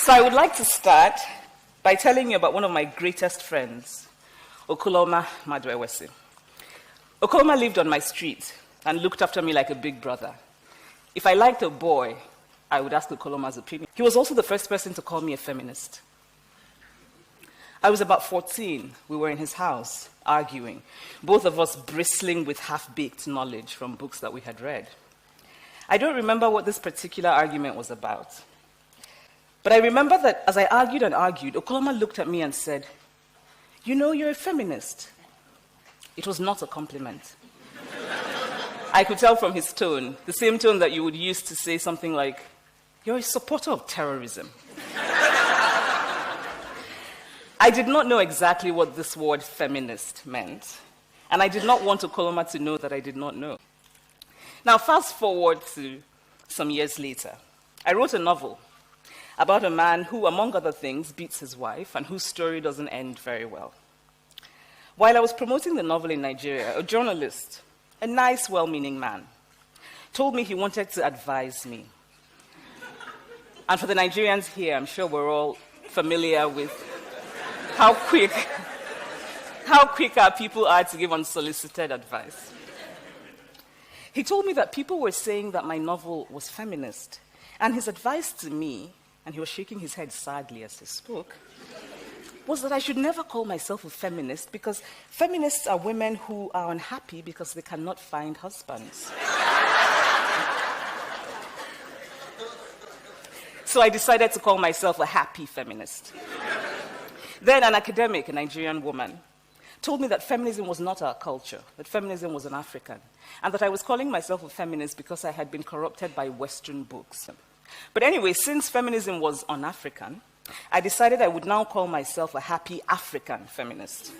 So I would like to start by telling you about one of my greatest friends, Okoloma Madwewesi. Okoloma lived on my street and looked after me like a big brother. If I liked a boy, I would ask Okoloma's opinion. He was also the first person to call me a feminist. I was about 14. We were in his house, arguing, both of us bristling with half-baked knowledge from books that we had read. I don't remember what this particular argument was about. But I remember that as I argued and argued, Okoloma looked at me and said, "You know, you're a feminist." It was not a compliment. I could tell from his tone, the same tone that you would use to say something like, "You're a supporter of terrorism." I did not know exactly what this word feminist meant, and I did not want Okoloma to know that I did not know. Now, fast forward to some years later. I wrote a novel about a man who, among other things, beats his wife and whose story doesn't end very well. While I was promoting the novel in Nigeria, a journalist, a nice, well-meaning man, told me he wanted to advise me. And for the Nigerians here, I'm sure we're all familiar with how quick our people are to give unsolicited advice. He told me that people were saying that my novel was feminist, and his advice to me, and he was shaking his head sadly as he spoke, was that I should never call myself a feminist because feminists are women who are unhappy because they cannot find husbands. So I decided to call myself a happy feminist. Then an academic, a Nigerian woman, told me that feminism was not our culture, that feminism was an African, and that I was calling myself a feminist because I had been corrupted by Western books. But anyway, since feminism was un-African, I decided I would now call myself a happy African feminist.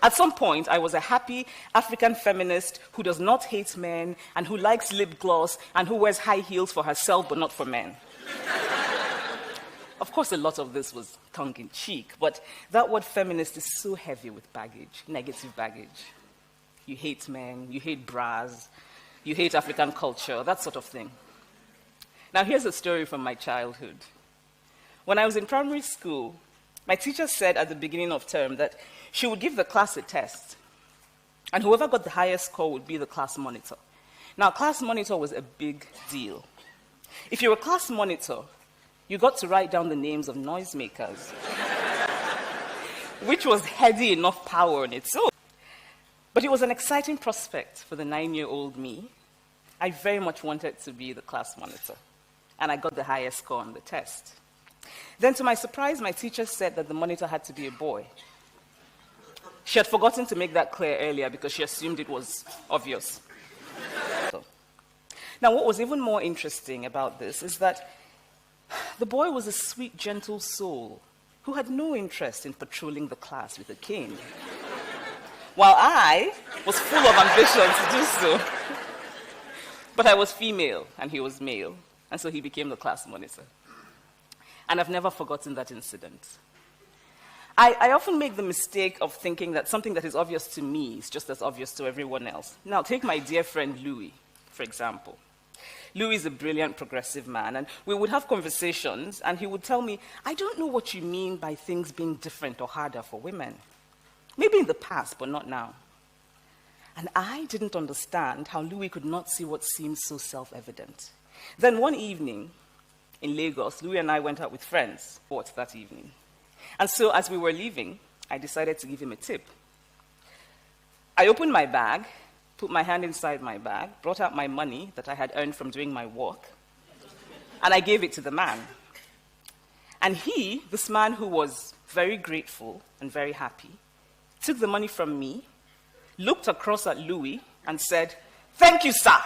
At some point, I was a happy African feminist who does not hate men and who likes lip gloss and who wears high heels for herself but not for men. Of course, a lot of this was tongue-in-cheek, but that word feminist is so heavy with baggage, negative baggage. You hate men, you hate bras, you hate African culture, that sort of thing. Now, here's a story from my childhood. When I was in primary school, my teacher said at the beginning of term that she would give the class a test, and whoever got the highest score would be the class monitor. Now, class monitor was a big deal. If you were a class monitor, you got to write down the names of noisemakers, which was heady enough power on its own. But it was an exciting prospect for the 9-year-old me. I very much wanted to be the class monitor, and I got the highest score on the test. Then, to my surprise, my teacher said that the monitor had to be a boy. She had forgotten to make that clear earlier because she assumed it was obvious. Now, what was even more interesting about this is that the boy was a sweet, gentle soul who had no interest in patrolling the class with a cane, while I was full of ambition to do so. But I was female, and he was male, and so he became the class monitor. And I've never forgotten that incident. I often make the mistake of thinking that something that is obvious to me is just as obvious to everyone else. Now, take my dear friend Louis, for example. Louis is a brilliant progressive man, and we would have conversations, and he would tell me, "I don't know what you mean by things being different or harder for women. Maybe in the past, but not now." And I didn't understand how Louis could not see what seemed so self-evident. Then one evening in Lagos, Louis and I went out with friends, bought that evening. And so as we were leaving, I decided to give him a tip. I opened my bag, put my hand inside my bag, brought out my money that I had earned from doing my work, and I gave it to the man. And he, this man who was very grateful and very happy, took the money from me, looked across at Louis, and said, "Thank you, sir."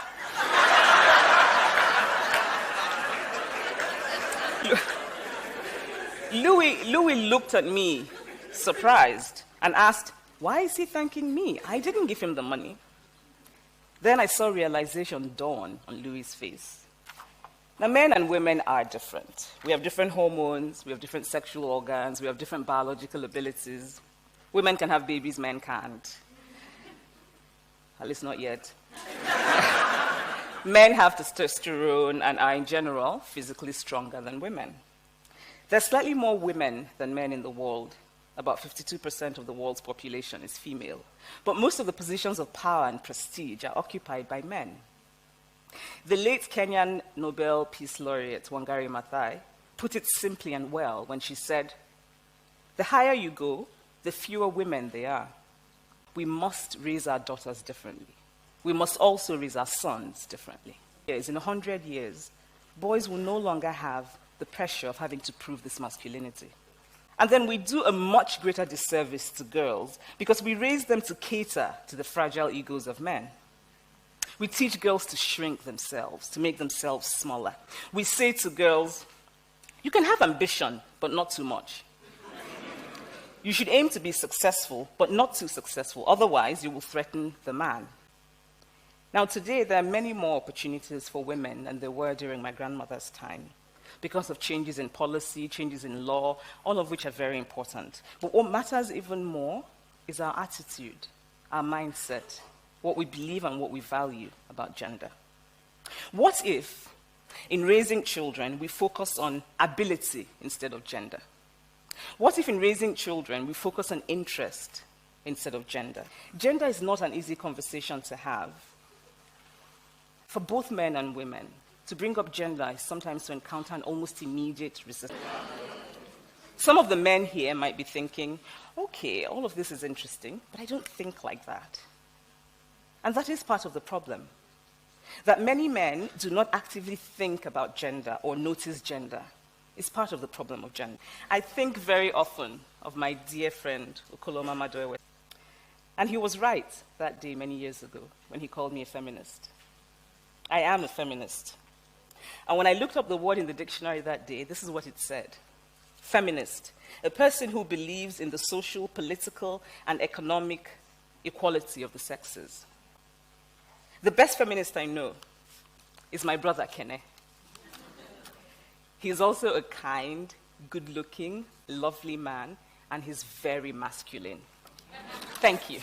Louis looked at me, surprised, and asked, "Why is he thanking me? I didn't give him the money." Then I saw realization dawn on Louis' face. Now, men and women are different. We have different hormones, we have different sexual organs, we have different biological abilities. Women can have babies, men can't. At least not yet. Men have testosterone and are, in general, physically stronger than women. There's slightly more women than men in the world. About 52% of the world's population is female. But most of the positions of power and prestige are occupied by men. The late Kenyan Nobel Peace Laureate Wangari Maathai put it simply and well when she said, "The higher you go, the fewer women there are. We must raise our daughters differently. We must also raise our sons differently." In 100 years, boys will no longer have the pressure of having to prove this masculinity. And then we do a much greater disservice to girls because we raise them to cater to the fragile egos of men. We teach girls to shrink themselves, to make themselves smaller. We say to girls, "You can have ambition, but not too much. You should aim to be successful, but not too successful. Otherwise, you will threaten the man." Now, today, there are many more opportunities for women than there were during my grandmother's time because of changes in policy, changes in law, all of which are very important. But what matters even more is our attitude, our mindset, what we believe and what we value about gender. What if, in raising children, we focus on ability instead of gender? What if in raising children, we focus on interest instead of gender? Gender is not an easy conversation to have. For both men and women, to bring up gender is sometimes to encounter an almost immediate resistance. Some of the men here might be thinking, "Okay, all of this is interesting, but I don't think like that." And that is part of the problem, that many men do not actively think about gender or notice gender. It's part of the problem of gender. I think very often of my dear friend, Ukoloma Madoewe. And he was right that day many years ago when he called me a feminist. I am a feminist. And when I looked up the word in the dictionary that day, this is what it said. Feminist, a person who believes in the social, political, and economic equality of the sexes. The best feminist I know is my brother, Kene. He's also a kind, good-looking, lovely man, and he's very masculine. Thank you.